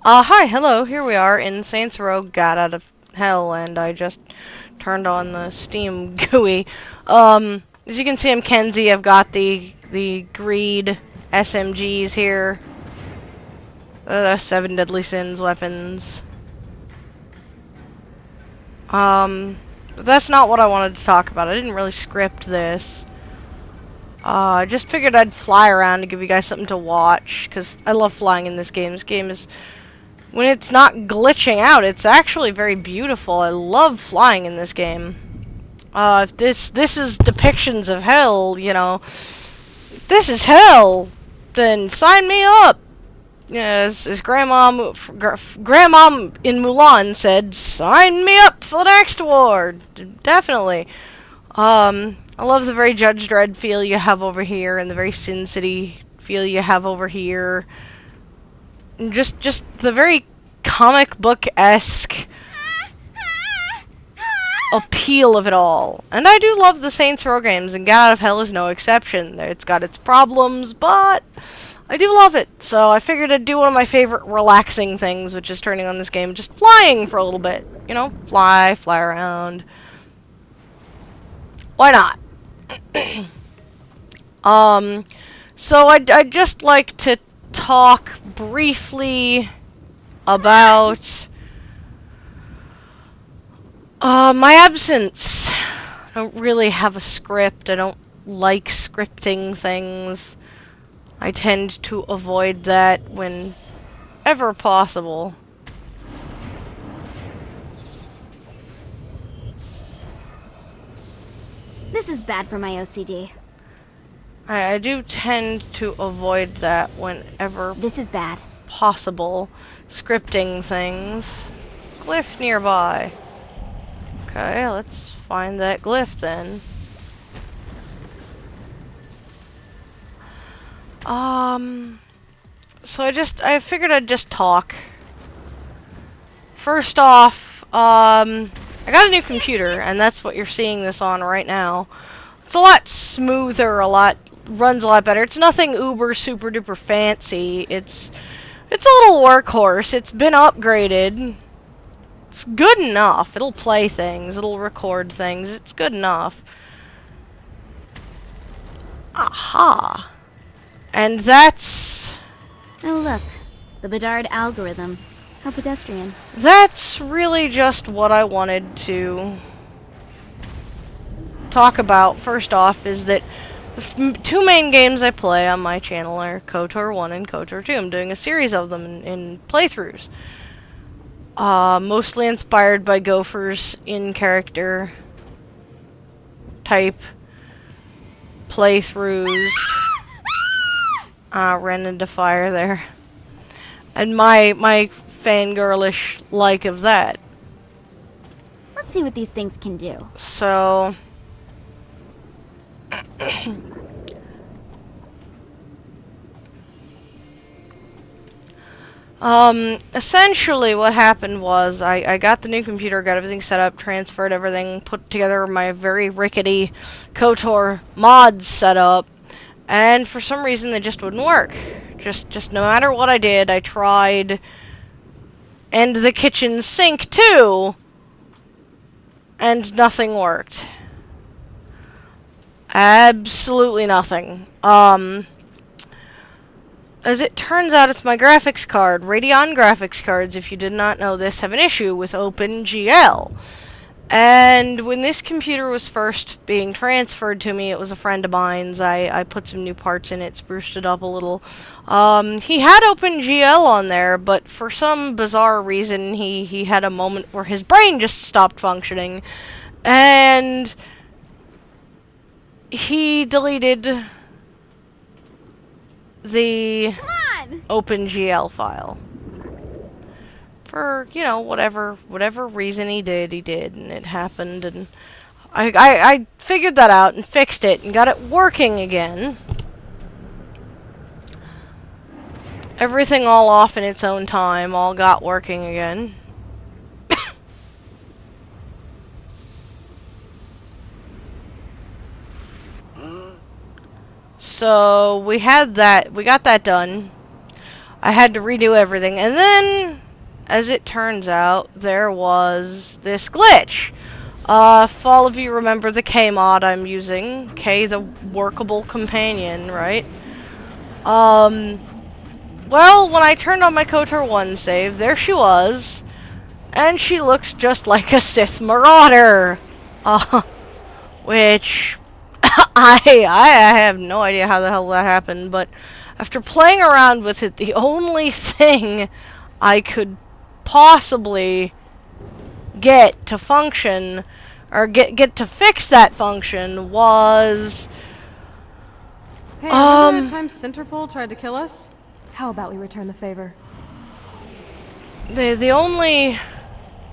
Hi, hello, here we are in Saints Row Got Out of Hell, and I just turned on the Steam GUI. As you can see, I'm Kenzie. I've got the Greed SMGs here. Seven Deadly Sins weapons. But that's not what I wanted to talk about. I didn't really script this. I just figured I'd fly around to give you guys something to watch, because I love flying in this game. This game is... when it's not glitching out, it's actually very beautiful. I love flying in this game. If this is depictions of hell, you know, if this is hell, then sign me up. Yeah, as Grandma in Mulan said, sign me up for the next award. Definitely. I love the very Judge Dredd feel you have over here, and the very Sin City feel you have over here. Just the very comic book-esque appeal of it all. And I do love the Saints Row games, and Get Out of Hell is no exception. It's got its problems, but I do love it. So I figured I'd do one of my favorite relaxing things, which is turning on this game, just flying for a little bit. You know, fly around. Why not? So I'd just like to talk briefly about my absence. I don't really have a script. I don't like scripting things. I tend to avoid that whenever possible. This is bad for my OCD. I do tend to avoid that whenever This is bad. possible. Scripting things. Glyph nearby. Okay, let's find that glyph then. So I figured I'd just talk. First off, I got a new computer, and that's what you're seeing this on right now. It's a lot smoother, runs a lot better. It's nothing uber super duper fancy. It's a little workhorse. It's been upgraded. It's good enough. It'll play things. It'll record things. It's good enough. Aha. And that's... Oh look, the Bedard algorithm. How pedestrian. that's really just what I wanted to talk about. First off is that the two main games I play on my channel are KOTOR 1 and KOTOR 2. I'm doing a series of them in playthroughs. Mostly inspired by Gopher's in-character type playthroughs. Ran into fire there. And my fangirlish like of that. Let's see what these things can do. So... essentially what happened was I got the new computer, got everything set up, transferred everything, put together my very rickety KOTOR mods set up, and for some reason they just wouldn't work. Just no matter what I did, I tried, and the kitchen sink too, and nothing worked. Absolutely nothing. As it turns out, it's my graphics card. Radeon graphics cards, if you did not know this, have an issue with OpenGL. And when this computer was first being transferred to me, it was a friend of mine's. I put some new parts in it, spruced it up a little. He had OpenGL on there, but for some bizarre reason, he had a moment where his brain just stopped functioning. And he deleted the OpenGL file. For, you know, whatever reason he did, and it happened, and I figured that out and fixed it and got it working again. Everything all off in its own time, all got working again. So we got that done. I had to redo everything. And then, as it turns out, there was this glitch. If all of you remember the K mod I'm using, K the workable companion, right? Well, when I turned on my KOTOR 1 save, there she was, and she looked just like a Sith Marauder. Which, I have no idea how the hell that happened, but after playing around with it, the only thing I could possibly get to function, or get to fix that function, was... Hey, remember that time Centerpole tried to kill us? How about we return the favor? The only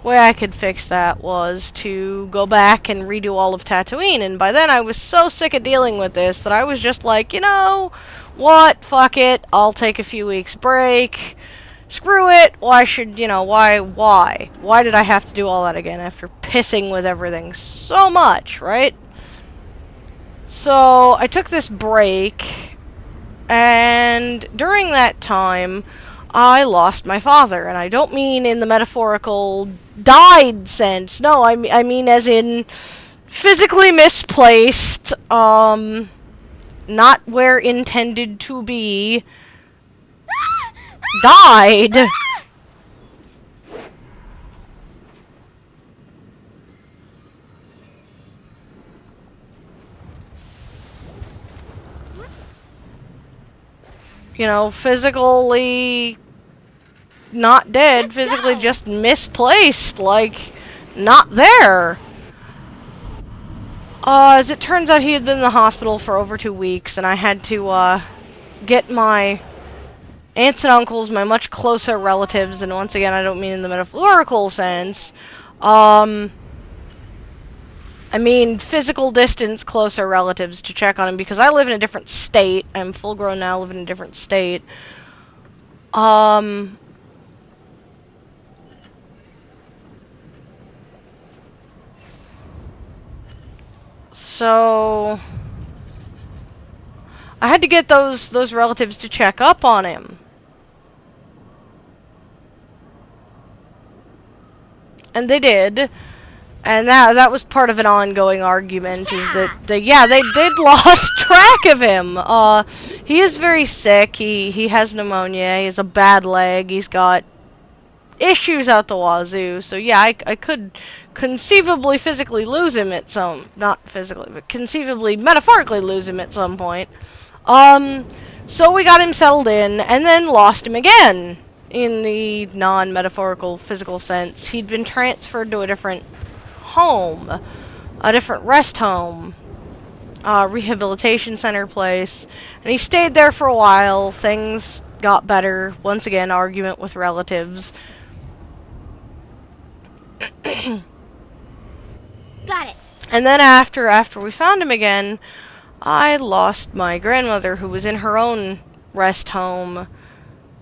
way I could fix that was to go back and redo all of Tatooine, and by then I was so sick of dealing with this that I was just like, you know what, fuck it, I'll take a few weeks break, screw it, why should, you know, why did I have to do all that again after pissing with everything so much, right? So, I took this break, and during that time, I lost my father, and I don't mean in the metaphorical died sense. No, I mean as in physically misplaced, not where intended to be, died. You know, physically not dead, physically just misplaced, like, not there. As it turns out, he had been in the hospital for over 2 weeks, and I had to, get my aunts and uncles, my much closer relatives, and once again, I don't mean in the metaphorical sense, I mean physical distance closer relatives to check on him, because I live in a different state. I'm full grown now, live in a different state. So I had to get those relatives to check up on him. And they did. And that was part of an ongoing argument, is that they'd lost track of him. He is very sick. He has pneumonia. He has a bad leg. He's got issues out the wazoo. So yeah, I could conceivably physically lose him at some, not physically, but conceivably metaphorically lose him at some point. So we got him settled in, and then lost him again in the non-metaphorical physical sense. He'd been transferred to a different home, a different rest home, rehabilitation center place, and he stayed there for a while. Things got better. Once again, argument with relatives. Got it. And then after we found him again, I lost my grandmother, who was in her own rest home.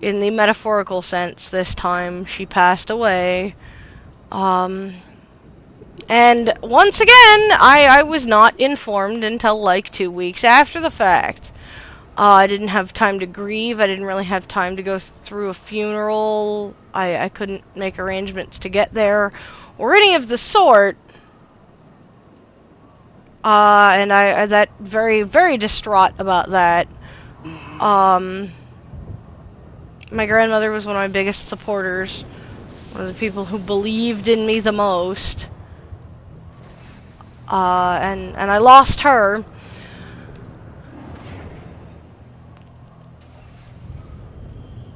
In the metaphorical sense this time, she passed away. And once again, I was not informed until like 2 weeks after the fact. I didn't have time to grieve. I didn't really have time to go through a funeral. I couldn't make arrangements to get there, or any of the sort. And I that very, very distraught about that. My grandmother was one of my biggest supporters. One of the people who believed in me the most. And I lost her.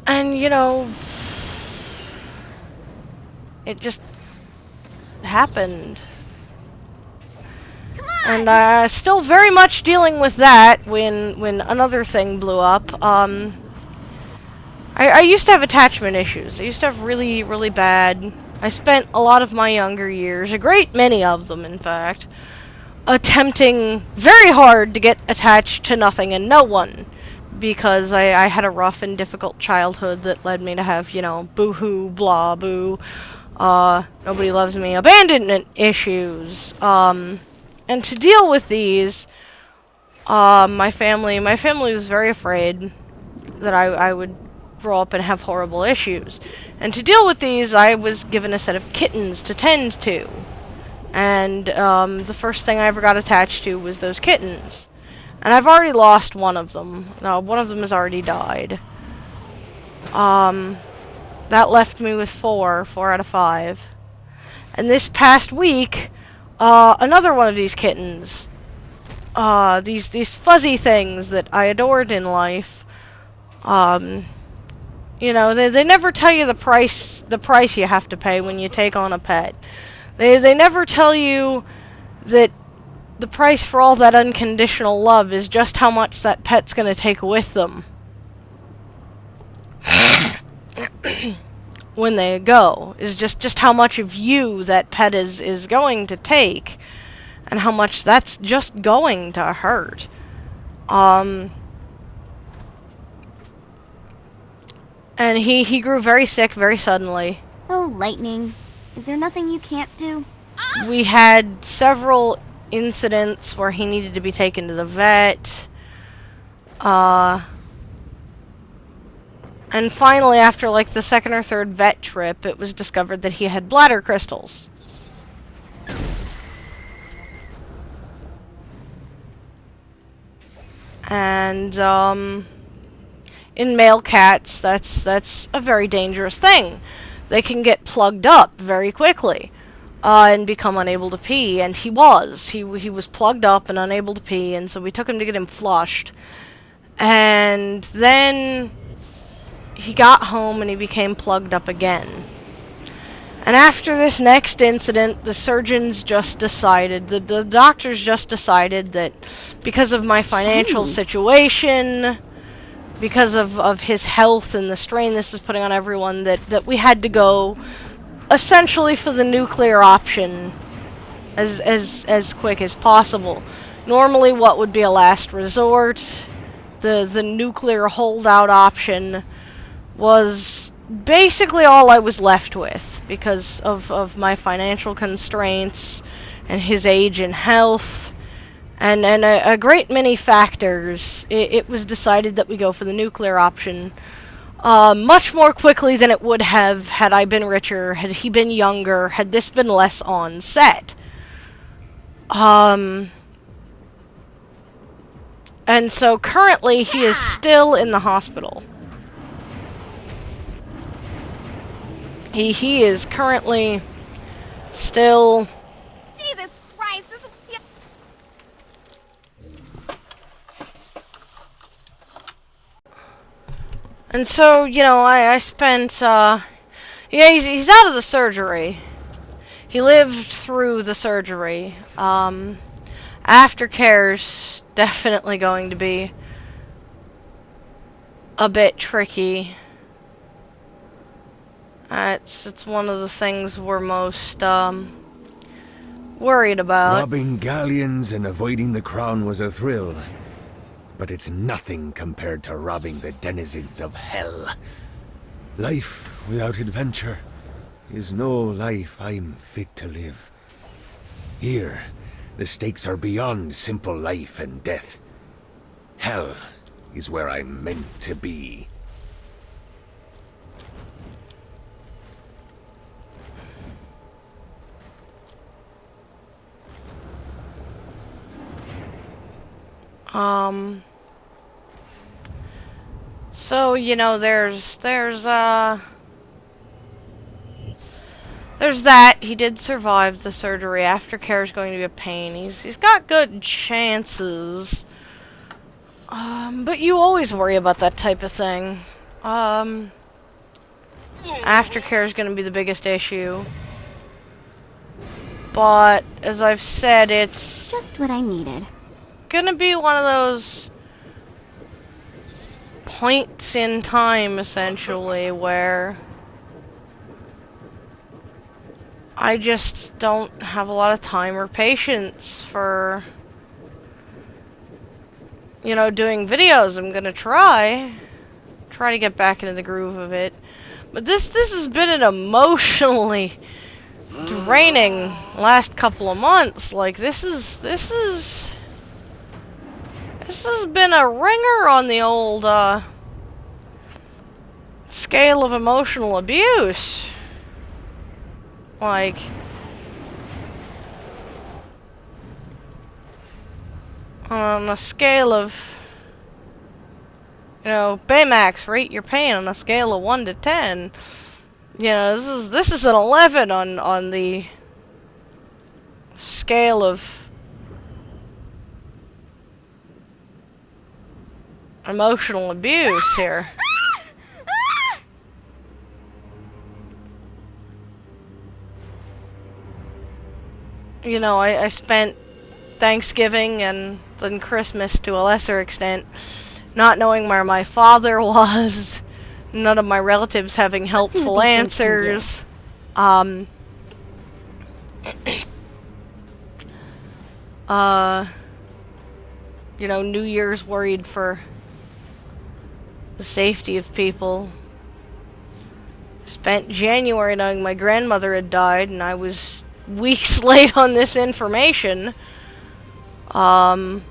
And, you know, it just happened. And still very much dealing with that when another thing blew up. I used to have attachment issues. I used to have really, really bad. I spent a lot of my younger years, a great many of them in fact, attempting very hard to get attached to nothing and no one. Because I had a rough and difficult childhood that led me to have, you know, boo-hoo, blah, boo, nobody loves me, abandonment issues. And to deal with these, my family was very afraid that I would grow up and have horrible issues. And to deal with these, I was given a set of kittens to tend to. And the first thing I ever got attached to was those kittens. And I've already lost one of them. No, one of them has already died. That left me with 4 out of 5. And this past week, another one of these kittens, these fuzzy things that I adored in life, you know, they never tell you the price you have to pay when you take on a pet. They never tell you that the price for all that unconditional love is just how much that pet's going to take with them when they go. Is just how much of you that pet is going to take, and how much that's just going to hurt. And he grew very sick very suddenly. Oh, Lightning. Is there nothing you can't do? We had several incidents where he needed to be taken to the vet. And finally, after like the second or third vet trip, it was discovered that he had bladder crystals. And in male cats, that's a very dangerous thing. They can get plugged up very quickly and become unable to pee, and he was plugged up and unable to pee, and so we took him to get him flushed. And then he got home and he became plugged up again. And after this next incident, the surgeons just decided, the doctors just decided that because of my financial situation, because of his health and the strain this is putting on everyone, that we had to go essentially for the nuclear option as quick as possible. Normally what would be a last resort, the nuclear holdout option, was basically all I was left with because of my financial constraints and his age and health and a great many factors. It was decided that we go for the nuclear option much more quickly than it would have had I been richer, had he been younger, had this been less on set. And so currently he is still in the hospital. He is currently still... Jesus Christ, this... And so, you know, I spent, yeah, he's out of the surgery. He lived through the surgery. Aftercare's definitely going to be a bit tricky. It's one of the things we're most worried about. Robbing galleons and avoiding the crown was a thrill, but it's nothing compared to robbing the denizens of hell. Life without adventure is no life I'm fit to live. Here, the stakes are beyond simple life and death. Hell is where I'm meant to be. So, you know, there's that. He did survive the surgery. Aftercare is going to be a pain. He's got good chances. But you always worry about that type of thing. Aftercare is going to be the biggest issue. But, as I've said, it's just what I needed. Gonna be one of those points in time, essentially, where I just don't have a lot of time or patience for, you know, doing videos. I'm gonna try to get back into the groove of it. But this has been an emotionally draining last couple of months. Like, this has been a ringer on the old scale of emotional abuse. Like, on a scale of, you know, Baymax, rate your pain on a scale of 1 to 10. You know, this is an 11 on the scale of emotional abuse here. You know, I spent Thanksgiving and then Christmas to a lesser extent not knowing where my father was, none of my relatives having helpful answers. You know, New Year's worried for the safety of people. Spent January knowing my grandmother had died and I was weeks late on this information. And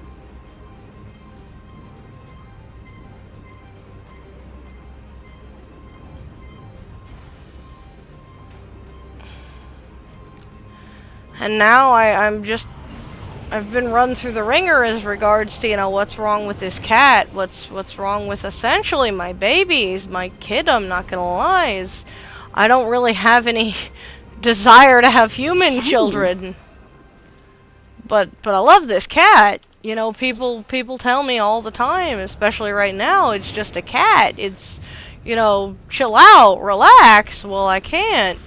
now I've been run through the ringer as regards to, you know, what's wrong with this cat, what's wrong with essentially my babies, my kid, I'm not gonna lie, I don't really have any desire to have human children. But I love this cat. You know, people tell me all the time, especially right now, it's just a cat. It's, you know, chill out, relax. Well, I can't.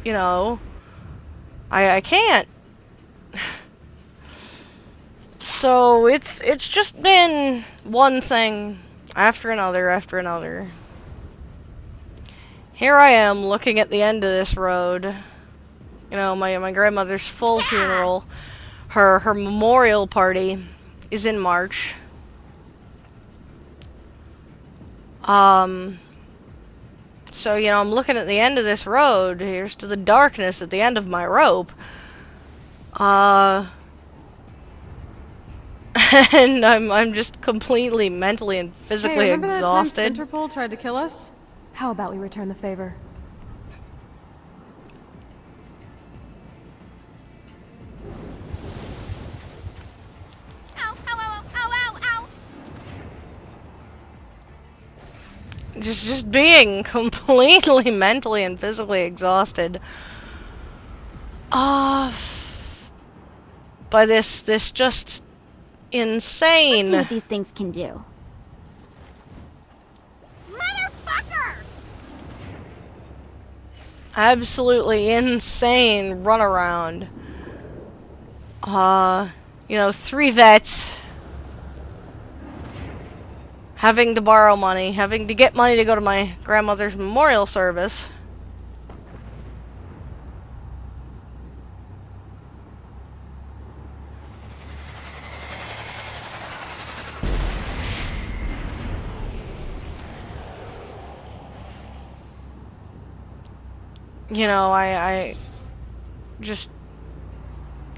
You know, I can't. So it's just been one thing after another after another. Here I am looking at the end of this road. You know, my grandmother's full funeral. Her memorial party is in March. So, you know, I'm looking at the end of this road. Here's to the darkness at the end of my rope. And I'm just completely mentally and physically exhausted. Hey, remember that time Centerpol tried to kill us? How about we return the favor? Just being completely mentally and physically exhausted. By this just insane. Let's see what these things can do. Motherfucker! Absolutely insane runaround. You know, 3 vets. Having to borrow money, having to get money to go to my grandmother's memorial service. You know, I just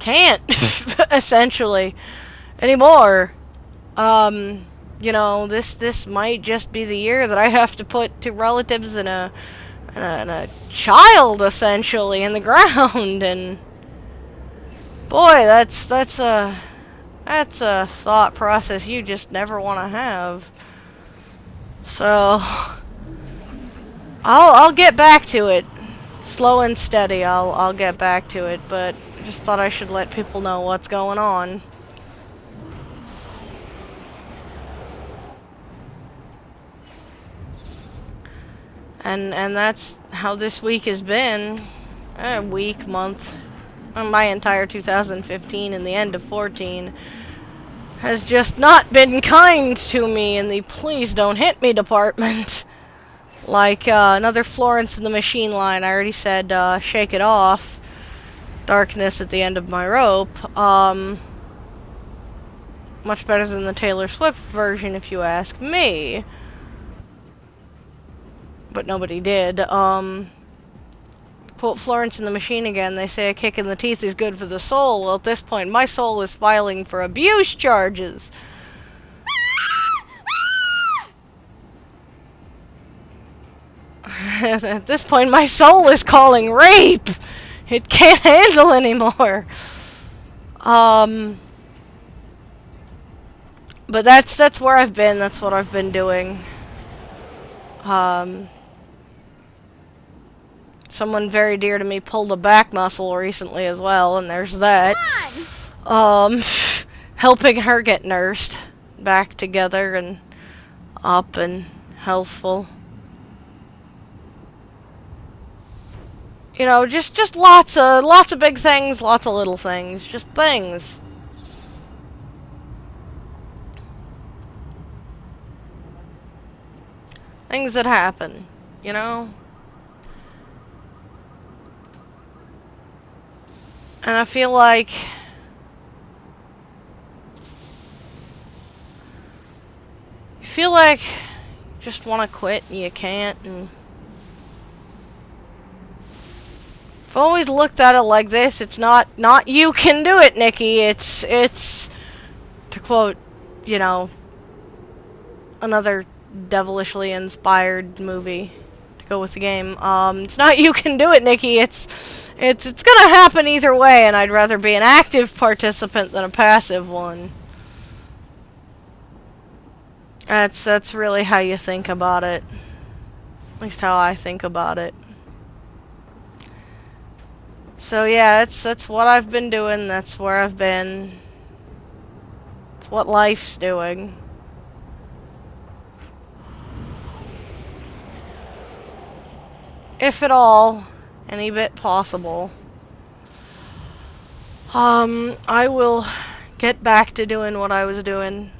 can't, essentially, anymore. You know, this might just be the year that I have to put 2 relatives and a child, essentially, in the ground, and boy, that's a thought process you just never want to have. So I'll get back to it, slow and steady. I'll get back to it, but I just thought I should let people know what's going on. And that's how this week has been. Week, month, my entire 2015 and the end of 14 has just not been kind to me in the please don't hit me department. Like another Florence and the Machine line. I already said shake it off. Darkness at the end of my rope. Much better than the Taylor Swift version if you ask me. But nobody did. Quote Florence and the Machine again, they say a kick in the teeth is good for the soul. Well, at this point, my soul is filing for abuse charges. At this point, my soul is calling rape! It can't handle anymore! But that's where I've been, that's what I've been doing. Someone very dear to me pulled a back muscle recently as well, and there's that. Helping her get nursed back together and up and healthful. You know, just lots of big things, lots of little things, just things. Things that happen, you know? And I feel like you just want to quit and you can't, and I've always looked at it like this. It's not you can do it, Nikki. It's to quote, you know, another devilishly inspired movie to go with the game. It's not you can do it, Nikki. It's gonna happen either way, and I'd rather be an active participant than a passive one. That's really how you think about it. At least how I think about it. So yeah, that's what I've been doing. That's where I've been. It's what life's doing. If at all, any bit possible, I will get back to doing what I was doing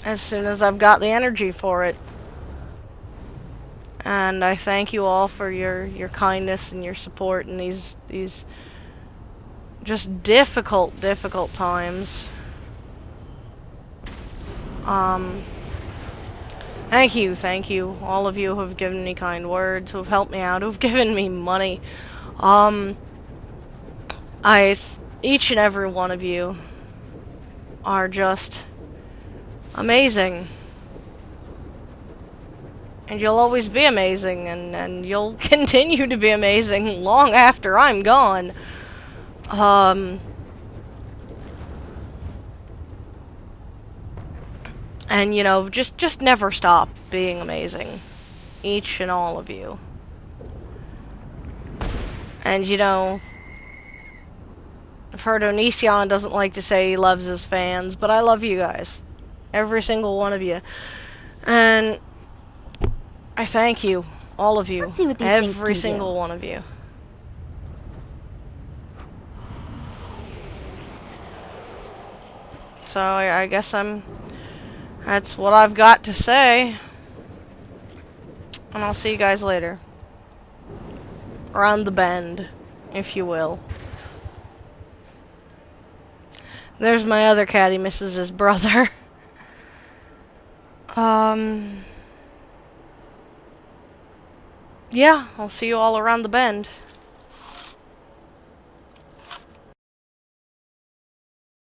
as soon as I've got the energy for it. And I thank you all for your kindness and your support in these just difficult times. Thank you, all of you who have given me kind words, who have helped me out, who have given me money. Each and every one of you are just amazing. And you'll always be amazing, and you'll continue to be amazing long after I'm gone. And, you know, just never stop being amazing. Each and all of you. And, you know, I've heard Onision doesn't like to say he loves his fans, but I love you guys. Every single one of you. And I thank you, all of you. Let's see what these things every can single do. one of you. So I guess that's what I've got to say. And I'll see you guys later. Around the bend, if you will. There's my other cat, he misses his brother. Yeah, I'll see you all around the bend.